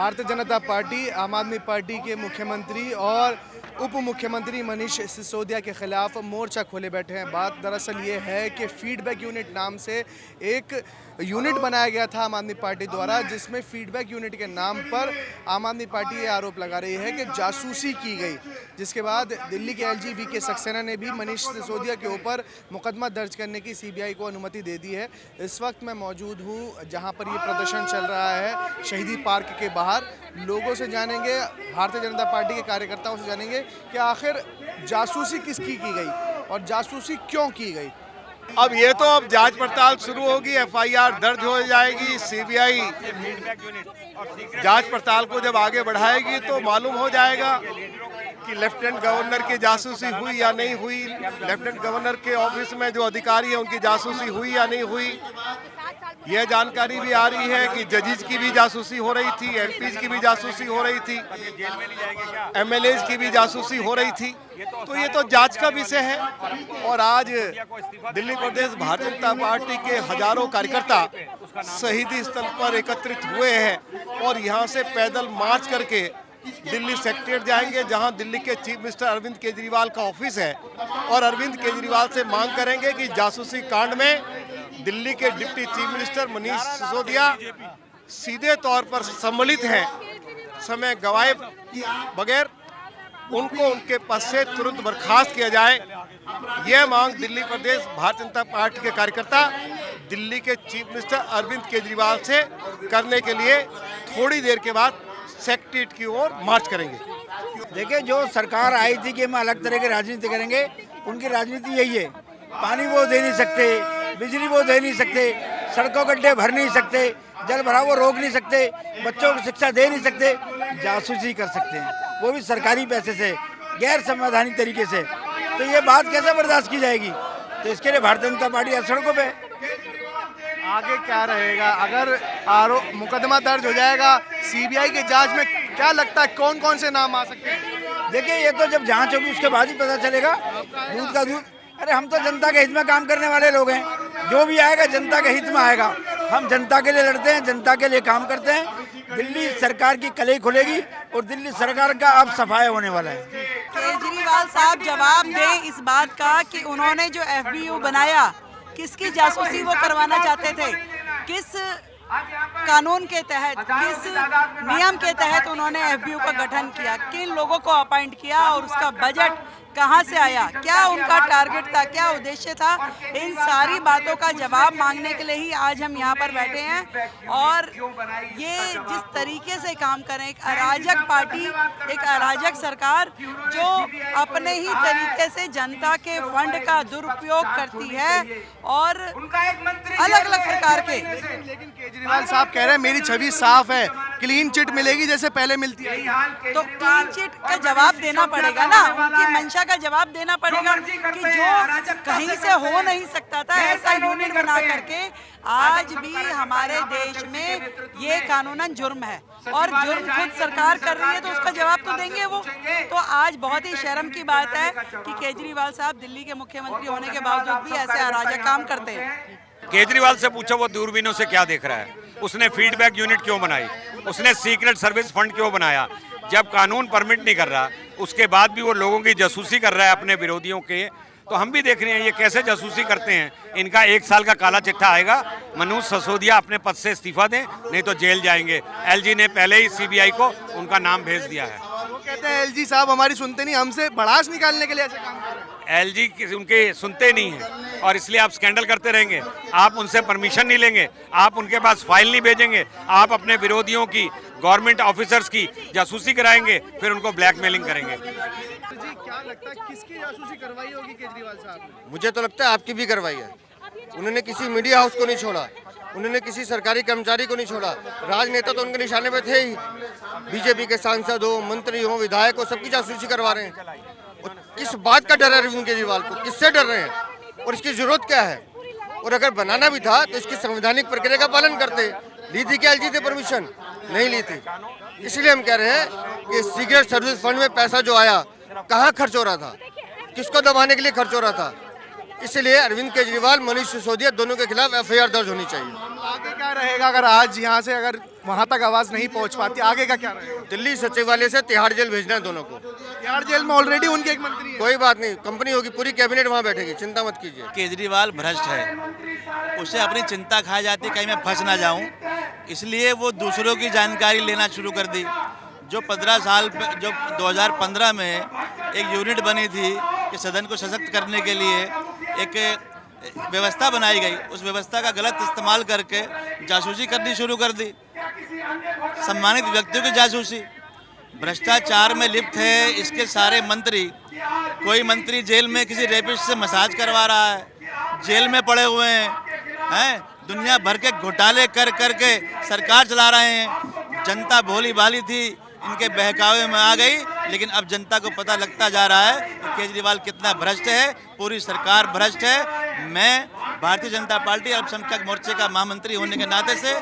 Bharatiya Janata party आम आदमी party के मुख्यमंत्री और उप मुख्यमंत्री मनीष सिसोदिया के खिलाफ मोर्चा खोले बैठे हैं। बात दरअसल ये है कि फीडबैक यूनिट नाम से एक यूनिट बनाया गया था आम आदमी पार्टी द्वारा, जिसमें फीडबैक यूनिट के नाम पर आम आदमी पार्टी ये आरोप लगा रही है कि जासूसी की गई, जिसके बाद दिल्ली के एलजी वी.के. सक्सेना ने भी मनीष सिसोदिया के ऊपर मुकदमा दर्ज करने की सीबीआई को अनुमति दे दी है। इस वक्त मैं मौजूद हूँ जहाँ पर ये प्रदर्शन चल रहा है शहीदी पार्क के बाहर। लोगों से जानेंगे, भारतीय जनता पार्टी के कार्यकर्ताओं से जानेंगे कि आखिर जासूसी किसकी की गई और जासूसी क्यों की गई। अब ये तो अब जांच पड़ताल शुरू होगी, एफआईआर दर्ज हो जाएगी, सीबीआई जांच पड़ताल को जब आगे बढ़ाएगी तो मालूम हो जाएगा कि लेफ्टिनेंट गवर्नर की जासूसी हुई या नहीं हुई, लेफ्टिनेंट गवर्नर के ऑफिस में जो अधिकारी हैं उनकी जासूसी हुई या नहीं हुई। यह जानकारी भी आ रही है कि जजेस की भी जासूसी हो रही थी, एमपीज की भी जासूसी हो रही थी, एमएलएज की भी जासूसी हो रही थी। तो ये तो जांच का विषय है। और आज दिल्ली प्रदेश भारतीय जनता पार्टी के हजारों कार्यकर्ता शहीदी स्थल पर एकत्रित हुए हैं और यहाँ से पैदल मार्च करके दिल्ली सेक्रेटेरिएट जाएंगे, जहां दिल्ली के चीफ मिनिस्टर अरविंद केजरीवाल का ऑफिस है, और अरविंद केजरीवाल से मांग करेंगे कि जासूसी कांड में दिल्ली के deputy chief minister Manish Sisodia सीधे तौर पर सम्मिलित हैं, समय गवाए बगैर उनको उनके पद से तुरंत बर्खास्त किया जाए। यह मांग दिल्ली प्रदेश भारतीय जनता पार्टी के कार्यकर्ता दिल्ली के चीफ मिनिस्टर अरविंद केजरीवाल से करने के लिए थोड़ी देर के बाद सेक्रेटेरिएट की ओर मार्च करेंगे। देखिए, जो सरकार आई थी कि हम अलग तरह की राजनीति करेंगे, उनकी राजनीति यही है। पानी वो दे नहीं सकते, बिजली वो दे नहीं सकते, सड़कों गड्ढे भर नहीं सकते, जल भराव वो रोक नहीं सकते, बच्चों को शिक्षा दे नहीं सकते, जासूसी कर सकते हैं, वो भी सरकारी पैसे से, गैर संवैधानिक तरीके से। तो ये बात कैसे बर्दाश्त की जाएगी? तो इसके लिए भारतीय जनता पार्टी आज सड़कों पे। आगे क्या रहेगा अगर मुकदमा दर्ज हो जाएगा सीबीआई की जांच में, क्या लगता है कौन कौन से नाम आ सकते हैं? देखिए, ये तो जब जांच होगी उसके बाद ही पता चलेगा। दूध का दूध। अरे हम तो जनता के हित में काम करने वाले लोग हैं, जो भी आएगा जनता के हित में आएगा। हम जनता के लिए लड़ते हैं, जनता के लिए काम करते हैं। दिल्ली सरकार की कलई खुलेगी और दिल्ली सरकार का अब सफाया होने वाला है। केजरीवाल साहब जवाब दें इस बात का कि उन्होंने जो एफबीयू बनाया, किसकी जासूसी वो करवाना चाहते थे, किस कानून के तहत, किस नियम के तहत उन्होंने एफबीयू का गठन किया, किन लोगों को अपॉइंट किया और उसका बजट कहां से आया, क्या उनका टारगेट था, क्या उद्देश्य था। इन सारी बातों का जवाब मांगने के लिए ही आज हम यहाँ पर बैठे हैं। और ये जिस तरीके से काम करें, एक अराजक पार्टी, एक अराजक सरकार जो अपने ही तरीके से जनता के फंड का दुरुपयोग करती है और अलग अलग प्रकार के। लेकिन केजरीवाल साहब कह रहे हैं मेरी छवि साफ है, क्लीन चिट मिलेगी जैसे पहले मिलती है। तो क्लीन चिट का जवाब देना पड़ेगा ना, उनकी मंशा का जवाब देना पड़ेगा कि जो कहीं से हो नहीं सकता था, ऐसा यूनिट बना करके आज भी हमारे देश में ये कानूनन जुर्म है और जुर्म खुद सरकार कर रही है, तो उसका जवाब तो देंगे वो। तो आज बहुत ही शर्म की बात है कि केजरीवाल साहब दिल्ली के मुख्यमंत्री होने के बावजूद भी ऐसे अराजक काम करते हैं। केजरीवाल से पूछो वो दूरबीनों से क्या देख रहा है, उसने फीडबैक यूनिट क्यों बनाई, उसने सीक्रेट सर्विस फंड क्यों बनाया, जब कानून परमिट नहीं कर रहा उसके बाद भी वो लोगों की जासूसी कर रहा है अपने विरोधियों के। तो हम भी देख रहे हैं ये कैसे जासूसी करते हैं। इनका 1 साल का काला चिट्ठा आएगा, मनीष सिसोदिया अपने पद से इस्तीफा दें, नहीं तो जेल जाएंगे। एलजी ने पहले ही सीबीआई को उनका नाम भेज दिया है। वो कहते हैं एलजी साहब हमारी सुनते नहीं, हमसे भड़ास निकालने के लिए ऐसे काम कर रहे हैं। एलजी उनके सुनते नहीं हैं और इसलिए आप स्कैंडल करते रहेंगे। आप उनसे परमिशन नहीं लेंगे, आप उनके पास फाइल नहीं भेजेंगे, आप अपने विरोधियों की, गवर्नमेंट ऑफिसर्स की जासूसी कराएंगे, फिर उनको ब्लैकमेलिंग करेंगे। जी, क्या लगता है किसकी जासूसी करवाई होगी केजरीवाल साहब ने? मुझे तो लगता है आपकी भी करवाई है। उन्होंने किसी मीडिया हाउस को नहीं छोड़ा, उन्होंने किसी सरकारी कर्मचारी को नहीं छोड़ा। राजनेता तो उनके निशाने पे थे ही, बीजेपी के सांसद हो, मंत्री हो, विधायक हो, सबकी जासूसी करवा रहे हैं। और किस बात का डर है अरविंद केजरीवाल को, किससे डर रहे हैं और इसकी जरूरत क्या है? और अगर बनाना भी था तो इसकी संवैधानिक प्रक्रिया का पालन करते। ली थी क्या एलजी से परमिशन? नहीं ली थी। इसलिए हम कह रहे हैं कि सीक्रेट सर्विस फंड में पैसा जो आया कहाँ खर्च हो रहा था, किसको दबाने के लिए खर्च हो रहा था। इसलिए अरविंद केजरीवाल, मनीष सिसोदिया दोनों के खिलाफ एफआईआर दर्ज होनी चाहिए। आगे क्या क्या रहेगा अगर आज यहाँ से अगर वहाँ तक आवाज़ नहीं पहुँच पाती, आगे का क्या रहेगा? दिल्ली सचिवालय से तिहाड़ जेल भेजना है दोनों को। तिहाड़ जेल में ऑलरेडी उनके एक मंत्री है। कोई बात नहीं, कंपनी होगी, पूरी कैबिनेट वहाँ बैठेगी, चिंता मत कीजिए। केजरीवाल भ्रष्ट है, उसे अपनी चिंता खा जाती कहीं मैं फंस ना जाऊं, इसलिए वो दूसरों की जानकारी लेना शुरू कर दी। जो 15 साल जो 2015 में एक यूनिट बनी थी कि सदन को सशक्त करने के लिए एक व्यवस्था बनाई गई, उस व्यवस्था का गलत इस्तेमाल करके जासूसी करनी शुरू कर दी, सम्मानित व्यक्तियों की जासूसी। भ्रष्टाचार में लिप्त है इसके सारे मंत्री। कोई मंत्री जेल में किसी रेपिस्ट से मसाज करवा रहा है, जेल में पड़े हुए हैं, दुनिया भर के घोटाले कर करके सरकार चला रहे हैं। जनता भोली भाली थी, इनके बहकावे में आ गई, लेकिन अब जनता को पता लगता जा रहा है कि केजरीवाल कितना भ्रष्ट है, पूरी सरकार भ्रष्ट है। मैं भारतीय जनता पार्टी अल्पसंख्यक मोर्चे का महामंत्री होने के नाते से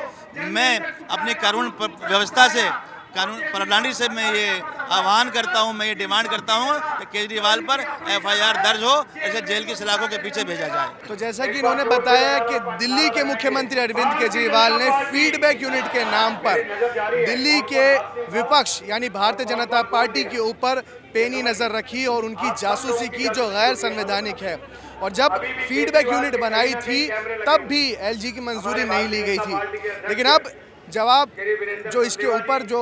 मैं अपनी कानून व्यवस्था से, कानून प्रणाली से मैं ये आह्वान करता हूँ, मैं ये डिमांड करता हूँ कि केजरीवाल पर FIR दर्ज हो, ऐसे जेल की सलाखों के पीछे भेजा जाए। तो जैसा कि इन्होंने बताया कि दिल्ली के मुख्यमंत्री अरविंद केजरीवाल ने फीडबैक यूनिट के नाम पर दिल्ली के विपक्ष यानी भारतीय जनता पार्टी के ऊपर पैनी नज़र रखी और उनकी जासूसी की जो गैर संवैधानिक है। और जब फीडबैक यूनिट बनाई थी तब भी LG की मंजूरी नहीं ली गई थी, लेकिन अब जवाब जो इसके ऊपर जो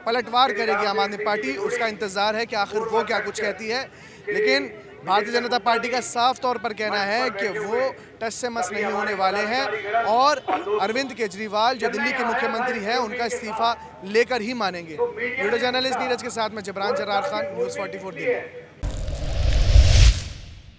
पलटवार करेगी आम आदमी पार्टी, उसका इंतज़ार है कि आखिर वो क्या कुछ कहती है। लेकिन भारतीय जनता पार्टी का साफ तौर पर कहना है कि वो टस से मस नहीं होने वाले हैं और अरविंद केजरीवाल जो दिल्ली के मुख्यमंत्री हैं उनका इस्तीफा लेकर ही मानेंगे। वीडियो जर्नलिस्ट नीरज के साथ में जबरान जरार खान, न्यूज़ 44 दिल्ली।